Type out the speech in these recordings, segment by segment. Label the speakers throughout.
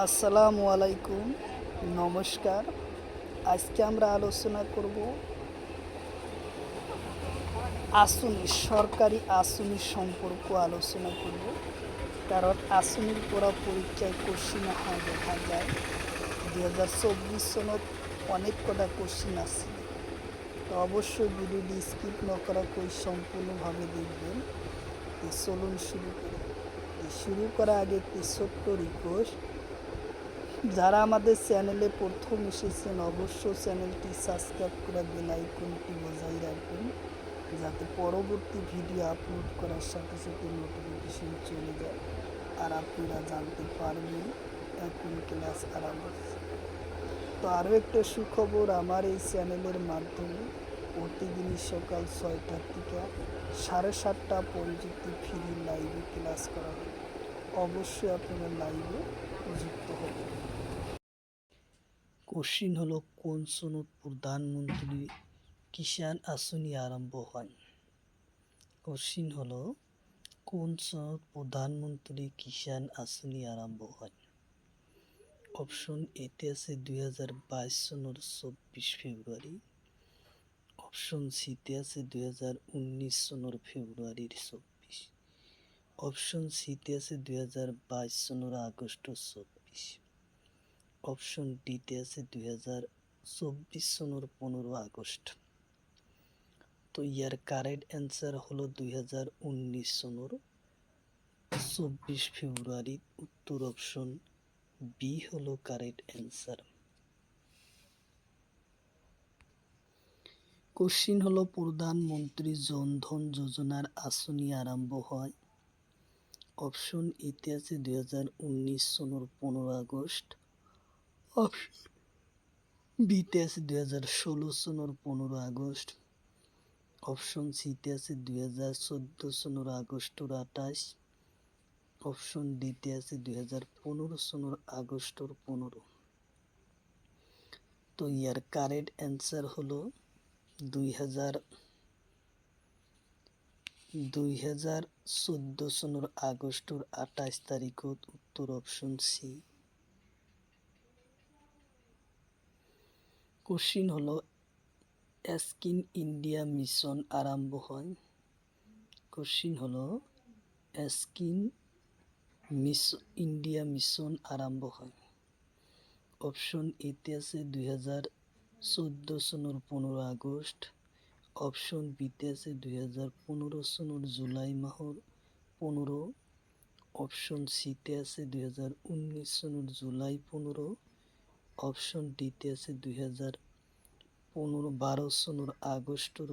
Speaker 1: আসসালামু আলাইকুম, নমস্কার। আজকে আমরা আলোচনা করব সরকারি আসনি সম্পর্ক আলোচনা করব। কারণ আসনির পড়া পরীক্ষায় কোশ্চিন হয় দেখা যায় 2024 সনত অনেক কটা কোশ্চিন আছে। তো অবশ্যই ভিডিওটি স্কিপ না করা কই সম্পূর্ণভাবে দেখবেন। চলুন শুরু করি। শুরু করার আগে একটি ছোট্ট রিকোয়েস্ট, যারা আমাদের চ্যানেলে প্রথম এসেছেন অবশ্যই চ্যানেলটি সাবস্ক্রাইব করে বেল আইকনটি বজায় রাখবেন, যাতে পরবর্তী ভিডিও আপলোড করার সাথে সাথে নোটিফিকেশন চলে যায় আর আপনারা জানতে পারবেন এখন ক্লাস আরম্ভ হচ্ছে। তো আরও একটা সুখবর, আমার এই চ্যানেলের মাধ্যমে প্রতিদিনই সকাল 6টা থেকে 7:30 পর্যন্ত ফ্রি লাইভে ক্লাস করা হয়। অবশ্যই আপনারা লাইভে যুক্ত হবেন। কোশ্চিন হলো, কোন সনত প্রধানমন্ত্রী কিষাণ আসনি আরম্ভ হয়? কোশ্চিন হলো, কোন সনত প্রধানমন্ত্রী কিষাণ আসনি আরম্ভ হয়? অপশন এতে আছে 2022 সনের 24 ফেব্রুয়ারি। অপশন সিতে আছে 2019 সনের ফেব্রুয়ারির 24। অপশন সিতে আছে 2022 সনের আগস্ট 24। অপশন ডিতে আছে 2024 সনের 15 আগস্ট। তো ইয়ার কারেক্ট অ্যান্সার হলো 2019 সনের 24 ফেব্রুয়ারি। উত্তর অপশন বি হলো কারেক্ট অ্যান্সার। কোশ্চিন হলো, প্রধানমন্ত্রী জনধন যোজনার আসনি আরম্ভ হয়? অপশন এতে আছে 2019 সনের 15 আগস্ট। অপশন বিতে আছে 2016 সনের 15 আগস্ট। অপশন সিতে আছে 2014 সনের আগস্টর 28। অপশন ডিতে আছে 2015 সনের আগস্টর 15। তো ইয়ার কারেক্ট অ্যান্সার হলো 2014 সনের আগস্টর 28 তারিখত। উত্তর অপশন সি। কোশ্চিন হলো, স্কিন ইন্ডিয়া মিশন আরম্ভ হয়? কোশ্চিন হলো, স্কিন ইন্ডিয়া মিশন আরম্ভ হয়? অপশন এতে আছে 2014 সনের 15 আগস্ট। অপশন বিতে আছে 2015 সনের জুলাই মাহর 15। অপশন সিতে আছে 2019 সনের জুলাই 15। অপশন ডিতে আছে 2012 সনের আগস্টর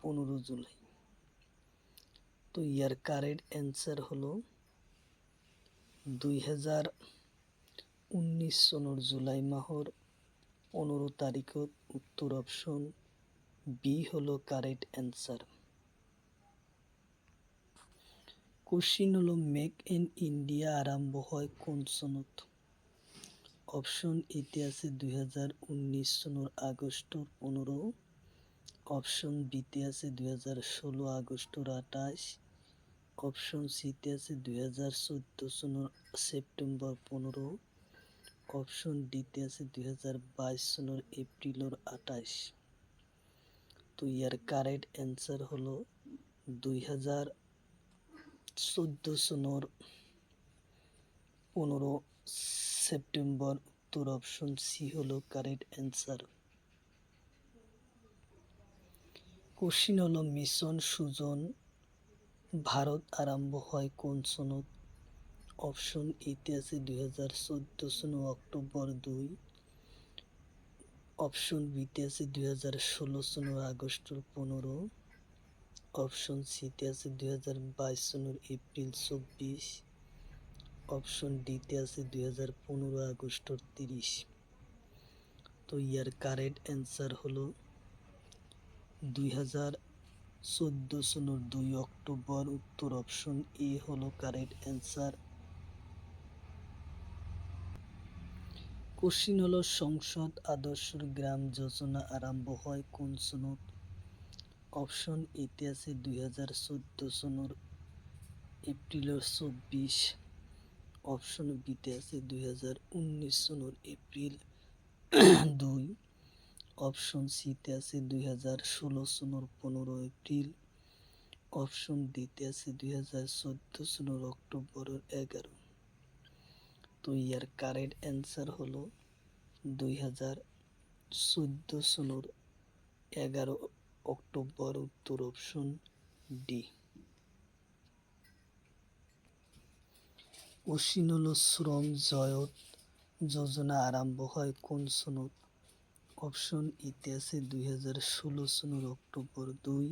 Speaker 1: 15 জুলাই। তো ইয়ার কারেক্ট অ্যান্সার হলো 2019 সনের জুলাই মাহর 15 তারিখত। উত্তর অপশন বি হলো কারেক্ট অ্যান্সার। কোশ্চিন হলো, মেক ইন ইন্ডিয়া আরম্ভ হয় কোন সনত? অপশন এতে আছে 2019 সনের আগস্টর 15। অপশন বিতে আছে 2016 আগস্টর 28। অপশন সিতে আছে 2014 সনের সেপ্টেম্বর 15। অপশন ডিতে আছে 2022 সনের এপ্রিলের 28। তো ইয়ার কারেক্ট অ্যান্সার হলো 2014 সনের 15 সেপ্টেম্বর। উত্তর অপশন সি হলো কারেক্ট অ্যান্সার। কোশ্চিন হলো, মিশন সুজন ভারত আরম্ভ হয় কোন সনত? অপশন এতে আছে 2014 সনের অক্টোবর 2। অপশন বিতে আছে 2016 সনের আগস্টের 15। অপশন সিতে আছে 2022 সনের এপ্রিল 24। অপশন ডিতে আছে 2015 আগস্টের 30। তো ইয়ার কারেক্ট অ্যান্সার হলো 2014 সনের 2 অক্টোবর। উত্তর অপশন এ হলো কারেক্ট অ্যান্সার। কোশ্চিন হলো, সংসদ আদর্শ গ্রাম যোজনা আরম্ভ হয় কোন সনত? অপশন এতে আছে 2014 সনের এপ্রিলের 24। অপশন বিতে আছে 2019 সনের এপ্রিল 2। অপশন সিতে আছে 2016 সনের 15 এপ্রিল। অপশন ডিতে আছে 2014 সনের অক্টোবরের 11। তো ইয়ার কারেক্ট অ্যান্সার হলো 2014 সনের 11 অক্টোবর, উত্তর অপশন ডি। কোশ্চিন হলো শ্রম জয়ত যোজনা আরম্ভ হয় কোন সনত? অপশন ইতে আছে 2016 সনের অক্টোবর 2।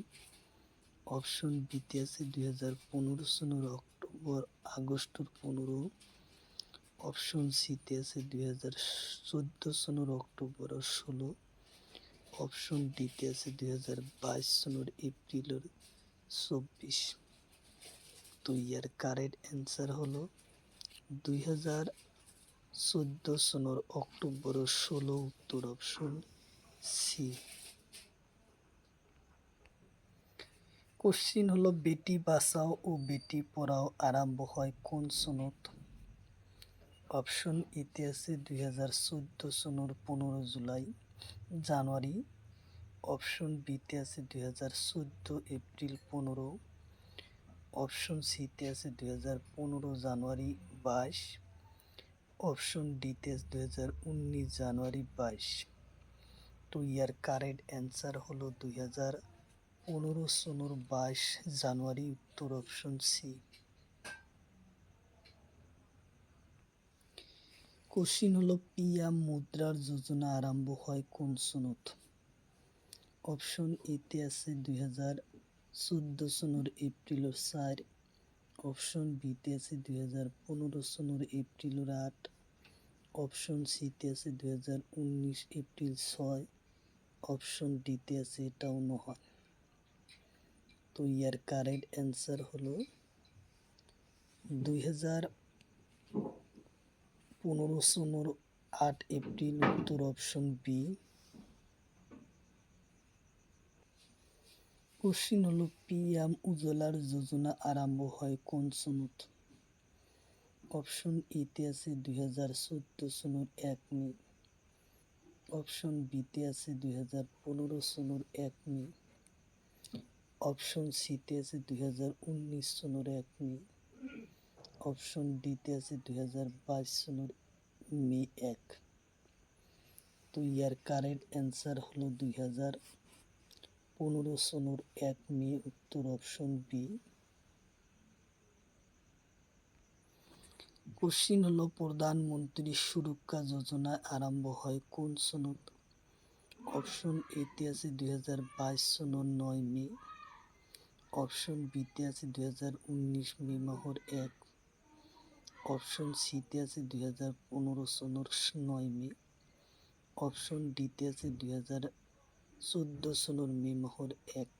Speaker 1: অপশন বিতে আছে 2015 সনের আগস্টের 15। অপশন সিতে আছে 2014 সনের অক্টোবর 16। অপশন ডিতে আছে 2022 সনের এপ্রিলের 24। তো ইয়ার কারেক্ট অ্যান্সার হলো 2014 সনের অক্টোবর 16, উত্তর অপশন সি। কোশ্চিন হলো বেটি বাঁচাও ও বেটি পড়াও আরম্ভ হয় কোন সনত? অপশন ইতে আছে 2014 সনের 15 জুলাই জানুয়ারি। অপশন বিতে আছে 2014 এপ্রিল 15। অপশন সিতে আছে 2015 জানুয়ারি 22। অপশন ডিতে আছে 2019 জানুয়ারি 22। তো ইয়ার কারেক্ট অ্যান্সার হলো 2015 সনের 22 জানুয়ারি, উত্তর অপশন সি। কোশ্চিন হলো পিএম মুদ্রার যোজনা আরম্ভ হয় কোন সনত? অপশন এতে আছে 2014 সনের এপ্রিলের 4। অপশন বিতে আছে 2015 সনের এপ্রিলের 8। অপশন সিতে আছে 2019 এপ্রিল 6। অপশন ডিতে আছে এটাও নয়। তো ইয়ার কারেক্ট অ্যান্সার হলো 2015 সনের 8 এপ্রিল, উত্তর অপশন বি। কোশ্চিন হলো পিএম উজ্জ্বলার যোজনা আরম্ভ হয় কোন সনত? অপশন এতে আছে 2014 সনের 1 মে। অপশন বিতে আছে 2015 সনের 1 মে। অপশন সিতে আছে 2019 সনের 1 মে। অপশন ডিতে আছে 2022 সনের মে 1। তো ইয়ার কারেক্ট অ্যান্সার হলো 2015 সনের 1 মে, উত্তর অপশন বি। কোশ্চিন হলো প্রধানমন্ত্রী সুরক্ষা যোজনা আরম্ভ হয় কোন সনত? অপশন এতে আছে 2022 সনের 9 মে। অপশন বিতে আছে 2019 মে মাহর 1। অপশন সিতে আছে 2015 সনের 9 মে। অপশন ডিতে আছে 2014 সনের মে মাহর 1।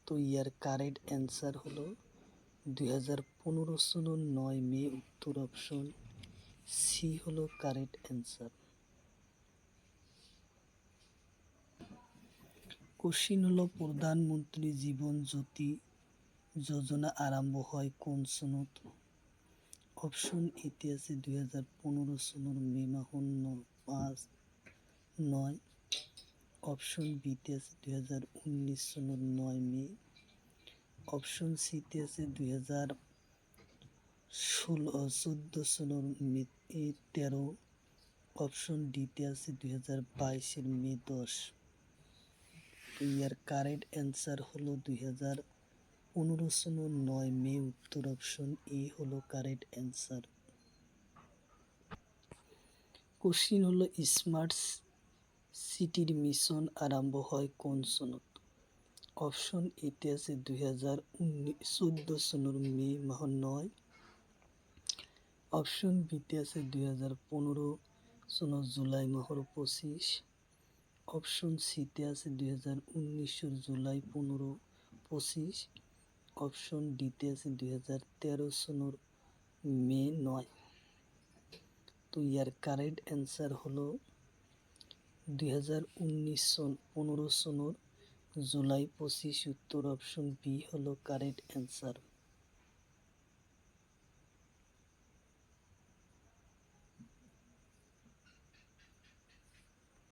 Speaker 1: তো ইয়ার কারেক্ট অ্যান্সার হলো 2015 সনের 9 মে, উত্তর অপশন সি হলো কারেক্ট অ্যান্সার। কোশ্চিন হলো প্রধানমন্ত্রী জীবন জ্যোতি যোজনা আরম্ভ হয় কোন সনত? অপশন এতে আছে 2015 সনের মে মাহর 9। অপশন বিতে আছে 2019 সনের 9 মে। অপশন সিতে আছে 2014 সনের মে 13। অপশন ডিতে আছে 2022 মে 10। তো ইয়ার কারেক্ট অ্যান্সার হলো 2015 সনের 9 মে, উত্তর অপশন এ হলো কারেক্ট অ্যান্সার। কোশ্চিন হলো স্মার্ট সিটির মিশন আরম্ভ হয় কোন সনত? অপশন এতে আছে 2014 সনের মে মাহর 9। অপশন বিতে আছে 2015 সনের জুলাই মাহর 25। অপশন সিতে আছে 2019 জুলাই 15-25। অপশন ডিতে আছে 2013 সনের মে 9। তো ইয়ার কারেক্ট অ্যান্সার হলো 2019 সনের জুলাই 25, উত্তর অপশন বি হলো কারেক্ট অ্যান্সার।